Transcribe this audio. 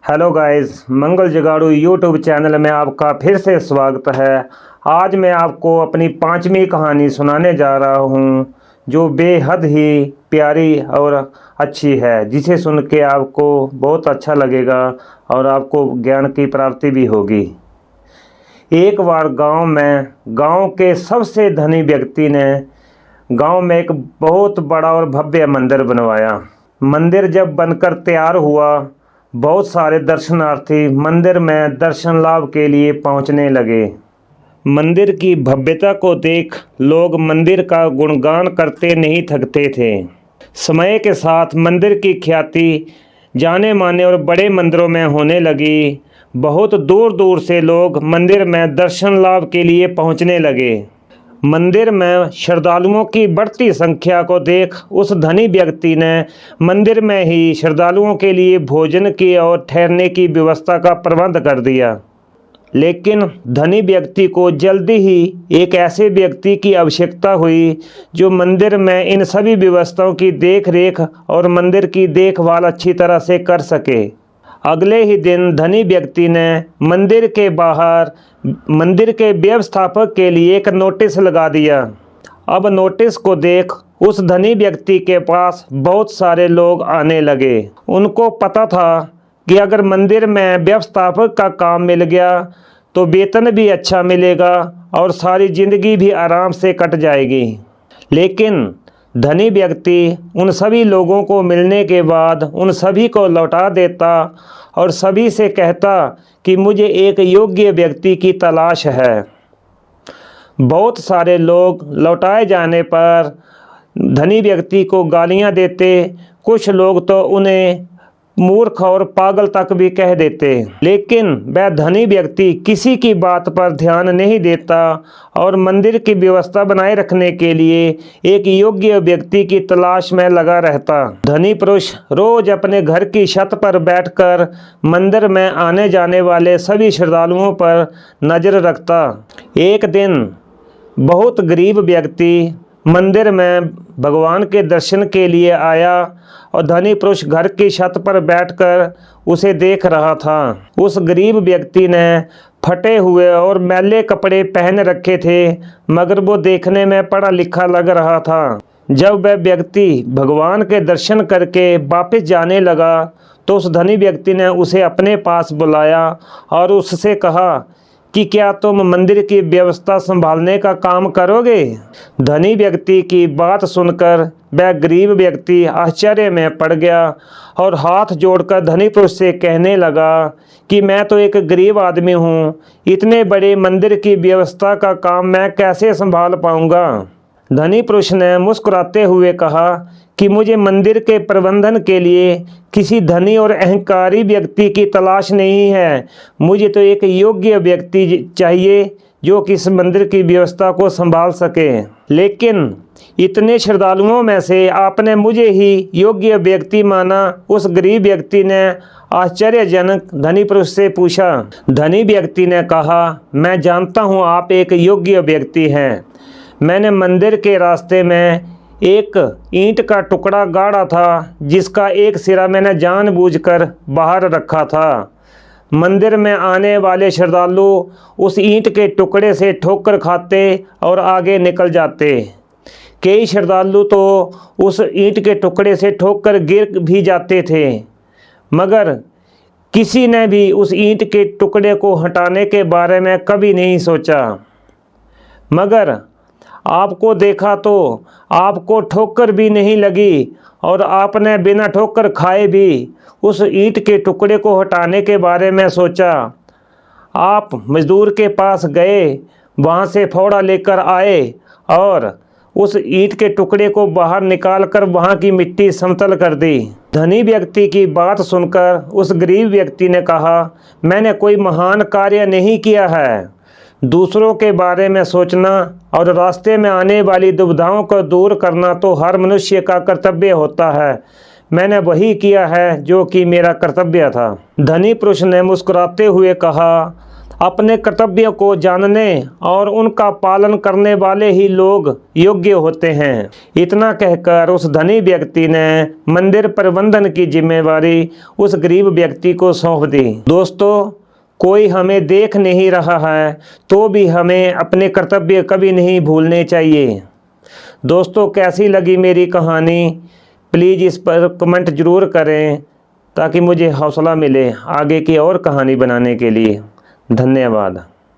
Hello guys, मंगल जगाड़ू YouTube channel में आपका फिर से स्वागत है। आज मैं आपको अपनी 5वीं कहानी सुनाने जा रहा हूँ जो बेहद ही प्यारी और अच्छी है, जिसे सुन के आपको बहुत अच्छा लगेगा और आपको ज्ञान की प्राप्ति भी होगी। एक बार गांव के सबसे धनी व्यक्ति ने गांव में एक बहुत बड़ा और भव्य मंदिर बनवाया। मंदिर जब बनकर तैयार हुआ, बहुत सारे दर्शनार्थी मंदिर में दर्शन लाभ के लिए पहुंचने लगे। मंदिर की भव्यता को देख लोग मंदिर का गुणगान करते नहीं थकते थे। समय के साथ मंदिर की ख्याति जाने माने और बड़े मंदिरों में होने लगी। बहुत दूर दूर से लोग मंदिर में दर्शन लाभ के लिए पहुंचने लगे। मंदिर में श्रद्धालुओं की बढ़ती संख्या को देख उस धनी व्यक्ति ने मंदिर में ही श्रद्धालुओं के लिए भोजन की और ठहरने की व्यवस्था का प्रबंध कर दिया। लेकिन धनी व्यक्ति को जल्दी ही एक ऐसे व्यक्ति की आवश्यकता हुई जो मंदिर में इन सभी व्यवस्थाओं की देख रेख और मंदिर की देखभाल अच्छी तरह से कर सके। अगले ही दिन धनी व्यक्ति ने मंदिर के बाहर मंदिर के व्यवस्थापक के लिए एक नोटिस लगा दिया। अब नोटिस को देख उस धनी व्यक्ति के पास बहुत सारे लोग आने लगे। उनको पता था कि अगर मंदिर में व्यवस्थापक का काम मिल गया तो वेतन भी अच्छा मिलेगा और सारी ज़िंदगी भी आराम से कट जाएगी। लेकिन धनी व्यक्ति उन सभी लोगों को मिलने के बाद उन सभी को लौटा देता और सभी से कहता कि मुझे एक योग्य व्यक्ति की तलाश है। बहुत सारे लोग लौटाए जाने पर धनी व्यक्ति को गालियां देते। कुछ लोग तो उन्हें मूर्ख और पागल तक भी कह देते। लेकिन वह धनी व्यक्ति किसी की बात पर ध्यान नहीं देता और मंदिर की व्यवस्था बनाए रखने के लिए एक योग्य व्यक्ति की तलाश में लगा रहता। धनी पुरुष रोज अपने घर की छत पर बैठकर मंदिर में आने जाने वाले सभी श्रद्धालुओं पर नज़र रखता। एक दिन बहुत गरीब व्यक्ति मंदिर में भगवान के दर्शन के लिए आया और धनी पुरुष घर की छत पर बैठकर उसे देख रहा था। उस गरीब व्यक्ति ने फटे हुए और मैले कपड़े पहन रखे थे, मगर वो देखने में पढ़ा लिखा लग रहा था। जब वह व्यक्ति भगवान के दर्शन करके वापस जाने लगा तो उस धनी व्यक्ति ने उसे अपने पास बुलाया और उससे कहा कि क्या तुम मंदिर की व्यवस्था संभालने का काम करोगे? धनी व्यक्ति की बात सुनकर वह गरीब व्यक्ति आश्चर्य में पड़ गया और हाथ जोड़कर धनी पुरुष से कहने लगा कि मैं तो एक गरीब आदमी हूँ, इतने बड़े मंदिर की व्यवस्था का काम मैं कैसे संभाल पाऊँगा? धनी पुरुष ने मुस्कुराते हुए कहा कि मुझे मंदिर के प्रबंधन के लिए किसी धनी और अहंकारी व्यक्ति की तलाश नहीं है। मुझे तो एक योग्य व्यक्ति चाहिए जो कि इस मंदिर की व्यवस्था को संभाल सके। लेकिन इतने श्रद्धालुओं में से आपने मुझे ही योग्य व्यक्ति माना? उस गरीब व्यक्ति ने आश्चर्यजनक धनी पुरुष से पूछा। धनी व्यक्ति ने कहा, मैं जानता हूँ आप एक योग्य व्यक्ति हैं। मैंने मंदिर के रास्ते में एक ईंट का टुकड़ा गाड़ा था जिसका एक सिरा मैंने जानबूझकर बाहर रखा था। मंदिर में आने वाले श्रद्धालु उस ईंट के टुकड़े से ठोकर खाते और आगे निकल जाते। कई श्रद्धालु तो उस ईंट के टुकड़े से ठोकर गिर भी जाते थे, मगर किसी ने भी उस ईंट के टुकड़े को हटाने के बारे में कभी नहीं सोचा। मगर आपको देखा तो आपको ठोकर भी नहीं लगी और आपने बिना ठोकर खाए भी उस ईंट के टुकड़े को हटाने के बारे में सोचा। आप मजदूर के पास गए, वहाँ से फावड़ा लेकर आए और उस ईंट के टुकड़े को बाहर निकालकर वहाँ की मिट्टी समतल कर दी। धनी व्यक्ति की बात सुनकर उस गरीब व्यक्ति ने कहा, मैंने कोई महान कार्य नहीं किया है। दूसरों के बारे में सोचना और रास्ते में आने वाली दुविधाओं को दूर करना तो हर मनुष्य का कर्तव्य होता है। मैंने वही किया है जो कि मेरा कर्तव्य था। धनी पुरुष ने मुस्कुराते हुए कहा, अपने कर्तव्यों को जानने और उनका पालन करने वाले ही लोग योग्य होते हैं। इतना कहकर उस धनी व्यक्ति ने मंदिर प्रबंधन की जिम्मेवारी उस गरीब व्यक्ति को सौंप दी। दोस्तों, कोई हमें देख नहीं रहा है तो भी हमें अपने कर्तव्य कभी नहीं भूलने चाहिए। दोस्तों, कैसी लगी मेरी कहानी, प्लीज़ इस पर कमेंट ज़रूर करें ताकि मुझे हौसला मिले आगे की और कहानी बनाने के लिए। धन्यवाद।